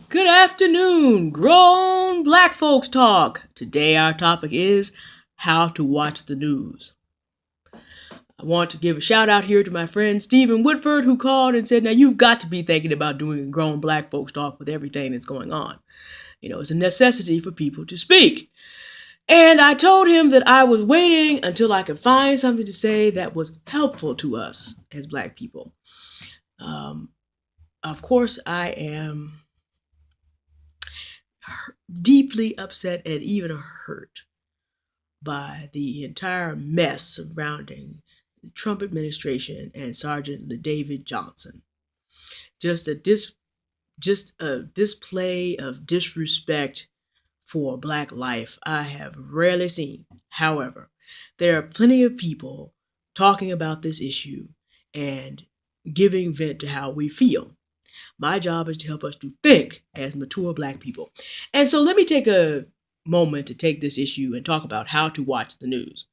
Good afternoon, grown black folks talk. Today our topic is how to watch the news. I want to give a shout out here to my friend Stephen Woodford who called and said, now you've got to be thinking about doing grown black folks talk with everything that's going on. It's a necessity for people to speak. And I told him that I was waiting until I could find something to say that was helpful to us as black people. Of course, I am deeply upset and even hurt by the entire mess surrounding the Trump administration and Sergeant LaDavid Johnson. Just a display of disrespect for black life I have rarely seen. However, there are plenty of people talking about this issue and giving vent to how we feel. My job is to help us to think as mature black people. And so let me take a moment to take this issue and talk about how to watch the news.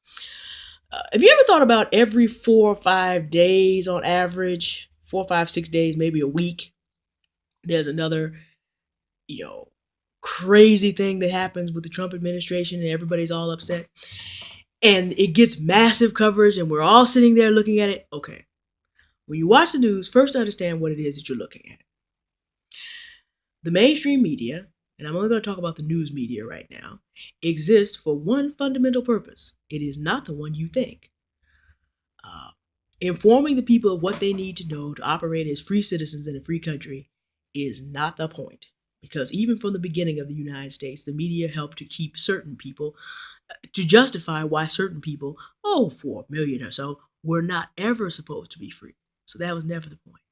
Have you ever thought about every 4 or 5 days on average, 4, 5, 6 days, maybe a week, there's another, crazy thing that happens with the Trump administration and everybody's all upset. And it gets massive coverage and we're all sitting there looking at it. Okay. When you watch the news, first understand what it is that you're looking at. The mainstream media, and I'm only going to talk about the news media right now, exists for one fundamental purpose. It is not the one you think. Informing the people of what they need to know to operate as free citizens in a free country is not the point. Because even from the beginning of the United States, the media helped to keep certain people, to justify why certain people, 4 million or so, were not ever supposed to be free. So that was never the point.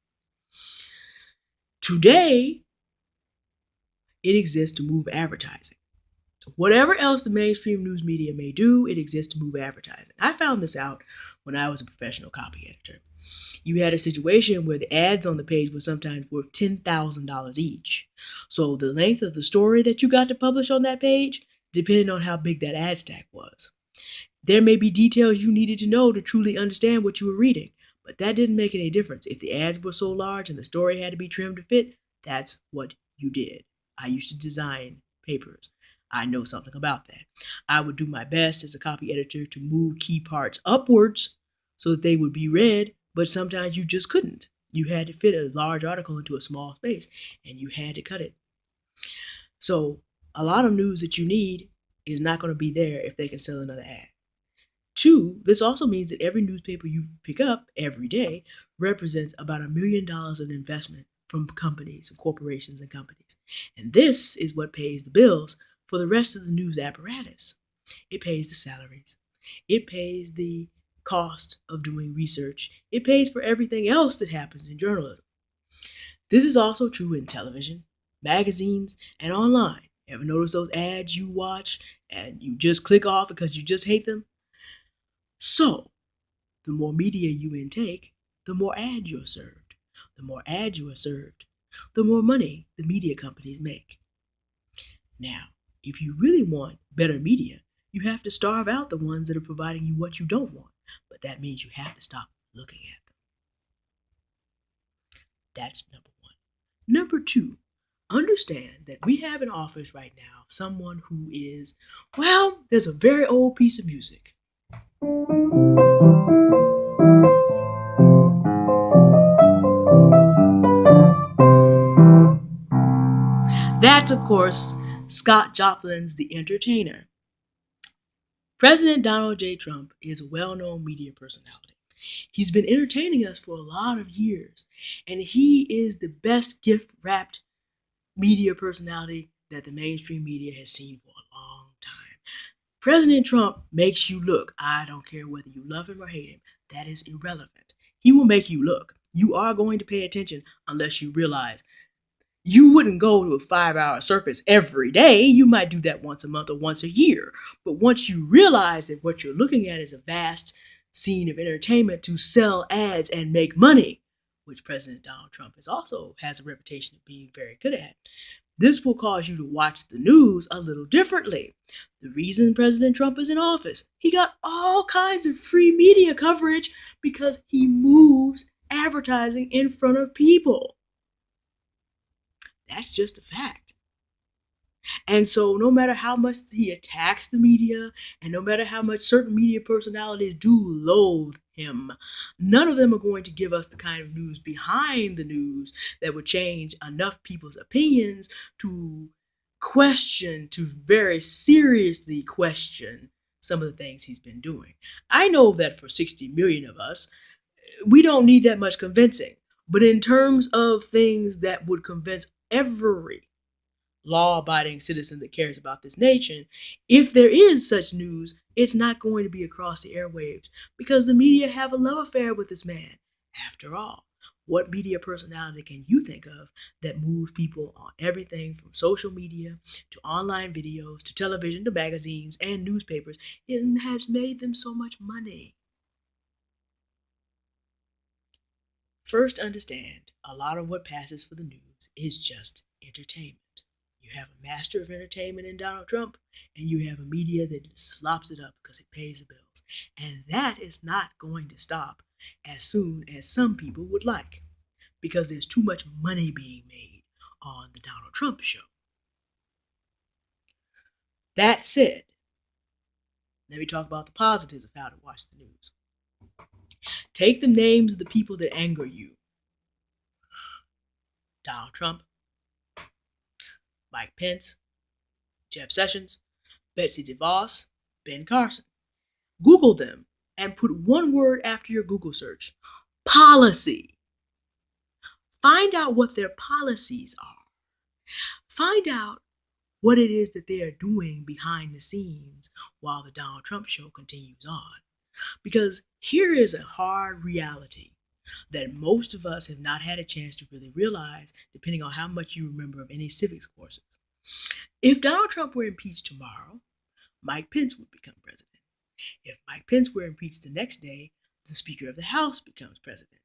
Today, it exists to move advertising. Whatever else the mainstream news media may do, it exists to move advertising. I found this out when I was a professional copy editor. You had a situation where the ads on the page were sometimes worth $10,000 each. So the length of the story that you got to publish on that page depended on how big that ad stack was. There may be details you needed to know to truly understand what you were reading, but that didn't make any difference. If the ads were so large and the story had to be trimmed to fit, that's what you did. I used to design papers. I know something about that. I would do my best as a copy editor to move key parts upwards so that they would be read, but sometimes you just couldn't. You had to fit a large article into a small space, and you had to cut it. So a lot of news that you need is not going to be there if they can sell another ad. 2, this also means that every newspaper you pick up every day represents about $1 million in investment from companies and corporations and companies. And this is what pays the bills for the rest of the news apparatus. It pays the salaries. It pays the cost of doing research. It pays for everything else that happens in journalism. This is also true in television, magazines, and online. Ever notice those ads you watch and you just click off because you just hate them? So, the more media you intake, the more ads you're served. The more ads you are served, the more money the media companies make. Now, if you really want better media, you have to starve out the ones that are providing you what you don't want. But that means you have to stop looking at them. That's number 1. Number 2, understand that we have in office right now someone who is, there's a very old piece of music. That's, of course, Scott Joplin's The Entertainer. President Donald J. Trump is a well-known media personality. He's been entertaining us for a lot of years, and he is the best gift-wrapped media personality that the mainstream media has seen for a long time. President Trump makes you look. I don't care whether you love him or hate him. That is irrelevant. He will make you look. You are going to pay attention unless you realize you wouldn't go to a 5-hour circus every day. You might do that once a month or once a year. But once you realize that what you're looking at is a vast scene of entertainment to sell ads and make money, which President Donald Trump also has a reputation of being very good at, this will cause you to watch the news a little differently. The reason President Trump is in office, he got all kinds of free media coverage because he moves advertising in front of people. That's just a fact. And so, no matter how much he attacks the media, and no matter how much certain media personalities do loathe him, none of them are going to give us the kind of news behind the news that would change enough people's opinions to question, to very seriously question some of the things he's been doing. I know that for 60 million of us, we don't need that much convincing. But in terms of things that would convince every law-abiding citizen that cares about this nation, if there is such news, it's not going to be across the airwaves because the media have a love affair with this man. After all, what media personality can you think of that moves people on everything from social media to online videos to television to magazines and newspapers and has made them so much money? First, understand a lot of what passes for the news is just entertainment. You have a master of entertainment in Donald Trump, and you have a media that slops it up because it pays the bills. And that is not going to stop as soon as some people would like, because there's too much money being made on the Donald Trump show. That said, let me talk about the positives of how to watch the news. Take the names of the people that anger you: Donald Trump, Mike Pence, Jeff Sessions, Betsy DeVos, Ben Carson. Google them and put one word after your Google search: policy. Find out what their policies are. Find out what it is that they are doing behind the scenes while the Donald Trump show continues on. Because here is a hard reality that most of us have not had a chance to really realize, depending on how much you remember of any civics courses. If Donald Trump were impeached tomorrow, Mike Pence would become president. If Mike Pence were impeached the next day, the Speaker of the House becomes president.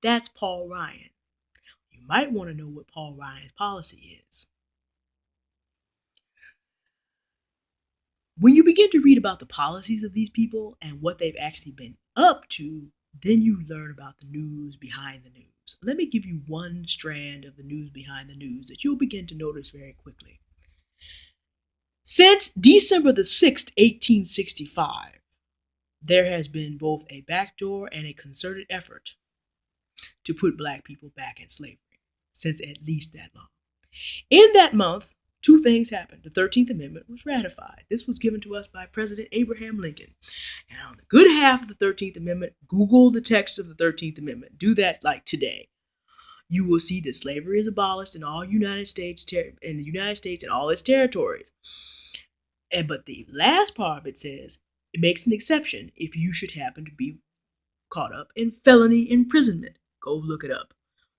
That's Paul Ryan. You might want to know what Paul Ryan's policy is. When you begin to read about the policies of these people and what they've actually been up to, then you learn about the news behind the news. Let me give you one strand of the news behind the news that you'll begin to notice very quickly. Since December the 6th, 1865, there has been both a backdoor and a concerted effort to put black people back in slavery, since at least that long. In that month, two things happened. The 13th Amendment was ratified. This was given to us by President Abraham Lincoln. And on the good half of the 13th Amendment, Google the text of the 13th Amendment. Do that like today. You will see that slavery is abolished in all United States, in the United States and all its territories. But the last part of it says it makes an exception if you should happen to be caught up in felony imprisonment. Go look it up.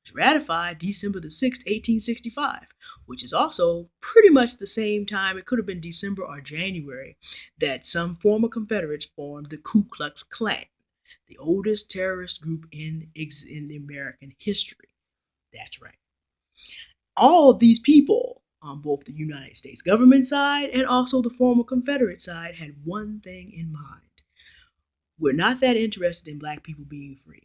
It was ratified December the 6th, 1865, which is also pretty much the same time, it could have been December or January, that some former Confederates formed the Ku Klux Klan, the oldest terrorist group in American history. That's right. All of these people on both the United States government side and also the former Confederate side had one thing in mind. We're not that interested in black people being free.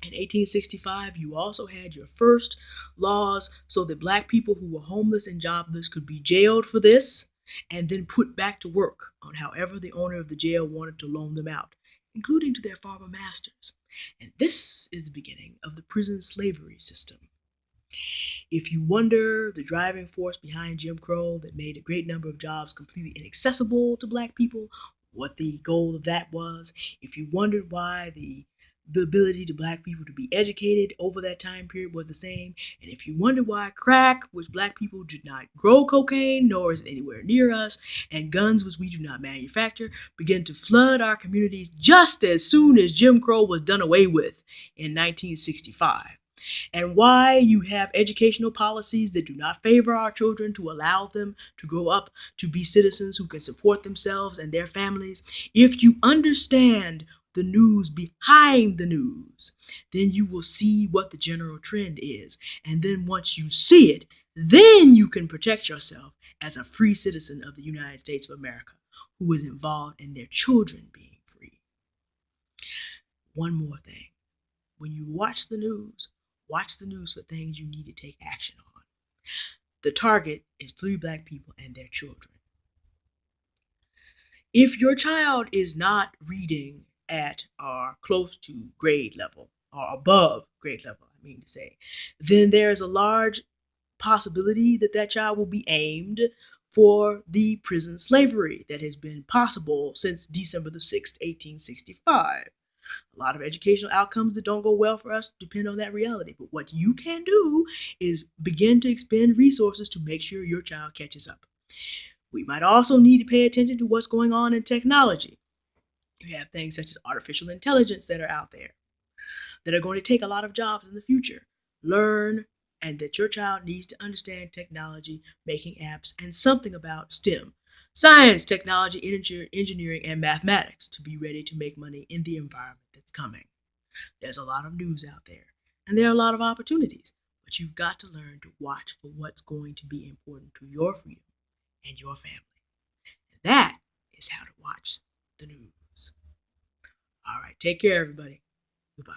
In 1865, you also had your first laws so that black people who were homeless and jobless could be jailed for this and then put back to work on however the owner of the jail wanted to loan them out, including to their former masters. And this is the beginning of the prison slavery system. If you wonder the driving force behind Jim Crow that made a great number of jobs completely inaccessible to black people, what the goal of that was, if you wondered why the ability to black people to be educated over that time period was the same, and if you wonder why crack, which black people did not grow cocaine, nor is it anywhere near us, and guns, which we do not manufacture, began to flood our communities just as soon as Jim Crow was done away with in 1965. And why you have educational policies that do not favor our children to allow them to grow up to be citizens who can support themselves and their families. If you understand the news behind the news, then you will see what the general trend is. And then once you see it, then you can protect yourself as a free citizen of the United States of America who is involved in their children being free. One more thing. When you watch the news for things you need to take action on. The target is 3 Black people and their children. If your child is not reading at or close to grade level or above grade level, I mean to say, then there's a large possibility that that child will be aimed for the prison slavery that has been possible since December the 6th, 1865. A lot of educational outcomes that don't go well for us depend on that reality. But what you can do is begin to expend resources to make sure your child catches up. We might also need to pay attention to what's going on in technology. You have things such as artificial intelligence that are out there that are going to take a lot of jobs in the future. Learn, and that your child needs to understand technology, making apps, and something about STEM. Science, technology, engineering, and mathematics to be ready to make money in the environment that's coming. There's a lot of news out there, and there are a lot of opportunities, but you've got to learn to watch for what's going to be important to your freedom and your family. And that is how to watch the news. All right, take care, everybody. Goodbye.